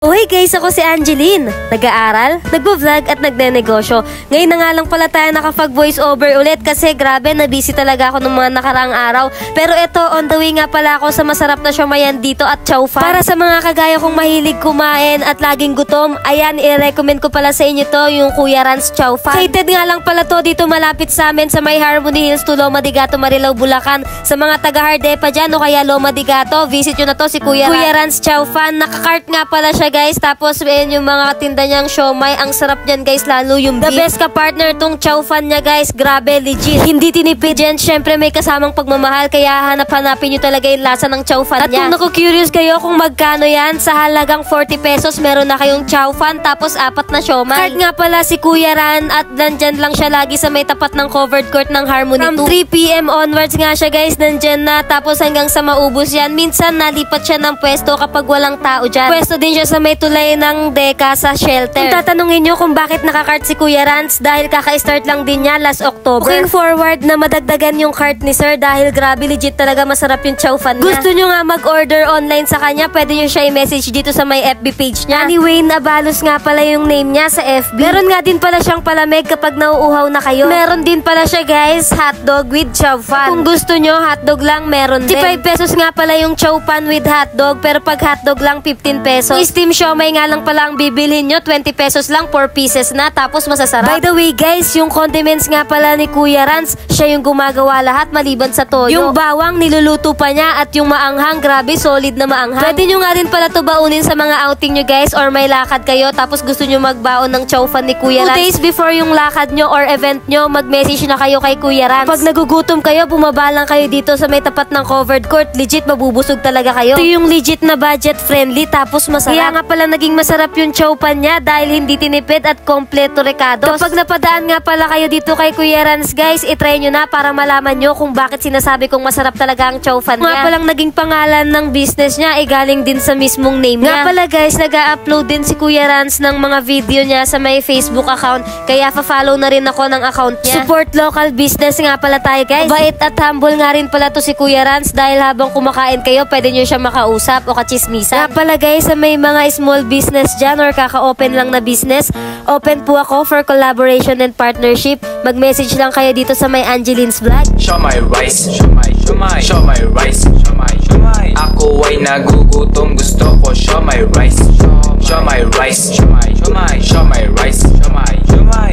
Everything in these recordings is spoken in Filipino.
Hey guys, ako si Angeline. Nag-aaral, nagbo-vlog at nagne-negosyo. Ngayon na nga lang pala tayo nakapag-voice over ulit kasi grabe, na-busy talaga ako ng mga nakaraang araw. Pero eto, on the way nga pala ako sa masarap na siomayan dito at chow fan. Para sa mga kagaya kong mahilig kumain at laging gutom, ayan, i-recommend ko pala sa inyo to, yung Kuya Ran's chow fan. Located nga lang pala to dito malapit sa amin sa may Harmony Hills to Loma de Gato, Marilao, Bulacan. Sa mga taga-Hardepa dyan o kaya Loma de Gato, visit nyo na to si Kuya Ran's chow fan. Nakakart nga pala siya guys, tapos ayan yung mga tinda niyang siomay, ang sarap niyan guys, lalo yung beef. The best ka partner tong chow fan niya guys, grabe, legit. Hindi tinipid yan, syempre may kasamang pagmamahal, kaya hanap-hanapin nyo talaga yung lasa ng chow fan niya. At kung naku-curious kayo kung magkano yan, sa halagang 40 pesos meron na kayong chow fan, tapos 4 na siomay. Card nga pala si Kuya Ran at nandyan lang siya lagi sa may tapat ng covered court ng Harmony. From 3 PM onwards nga siya guys, nandyan na, tapos hanggang sa maubos yan. Minsan nalipat siya ng pwesto kapag walang tao dyan. Pwesto din siya sa may tulay ng Deka sa shelter. Kung tatanungin nyo kung bakit nakakart si Kuya Ran's, dahil kaka-start lang din niya last October. Looking forward na madagdagan yung cart ni sir dahil grabe, legit talaga masarap yung chow fan niya. Gusto nyo nga mag-order online sa kanya, pwede nyo siya i-message dito sa may FB page niya. Anyway, Abalos nga pala yung name niya sa FB. Meron nga din pala siyang palamig kapag nauuhaw na kayo. Meron din pala siya guys, hotdog with chow fan. Kung gusto nyo hotdog lang, meron din. 5 pesos nga pala yung chow fan with hotdog, pero pag hotdog lang 15 pesos. Steam siomay nga lang pala ang bibilhin nyo, 20 pesos lang, 4 pieces na, tapos masasarap. By the way guys, yung condiments nga pala ni Kuya Ran's, siya yung gumagawa lahat maliban sa toyo. Yung bawang niluluto pa niya at yung maanghang, grabe, solid na maanghang. Pwede nyo nga din pala to baunin sa mga outing nyo guys, or may lakad kayo tapos gusto nyo magbaon ng chow fan ni Kuya Ran's. 2 days before yung lakad nyo or event nyo, mag-message na kayo kay Kuya Ran's. Pag nagugutom kayo, bumaba lang kayo dito sa may tapat ng covered court, legit mabubusog talaga kayo. Ito yung legit na budget friendly tapos masarap. Kaya nga pala naging masarap yung chow pan niya dahil hindi tinipid at kompleto recados. Kapag napadaan nga pala kayo dito kay Kuya Ran's guys, itry nyo na para malaman nyo kung bakit sinasabi kong masarap talaga ang chow fan niya. Nga palang naging pangalan ng business niya ay galing din sa mismong name niya. Nga pala guys, nag-a-upload din si Kuya Ran's ng mga video niya sa may Facebook account, kaya fa-follow na rin ako ng account niya. Support local business nga pala tayo guys. Bait at humble nga rin pala to si Kuya Ran's dahil habang kumakain kayo, pwede nyo siya makausap o kachismisan. Nga pala guys, sa may mga small business dyan or kaka-open lang na business, open po ako for collaboration and partnership. Mag-message lang kayo dito sa may Angeline's Vlog. Siomay rice, siomay rice, ako ay nagugutom, gusto ko siomay rice. Siomay rice, siomay rice,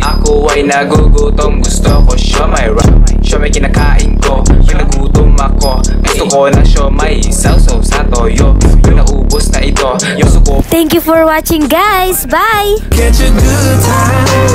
ako ay nagugutom, gusto ko siomay rice. Siomay kinakain ko, pag nagutom ako, gusto ko na siomay, sausaw sa toyo. Pag naubos na ito, gusto ko. Thank you for watching guys, bye! Catch a good time.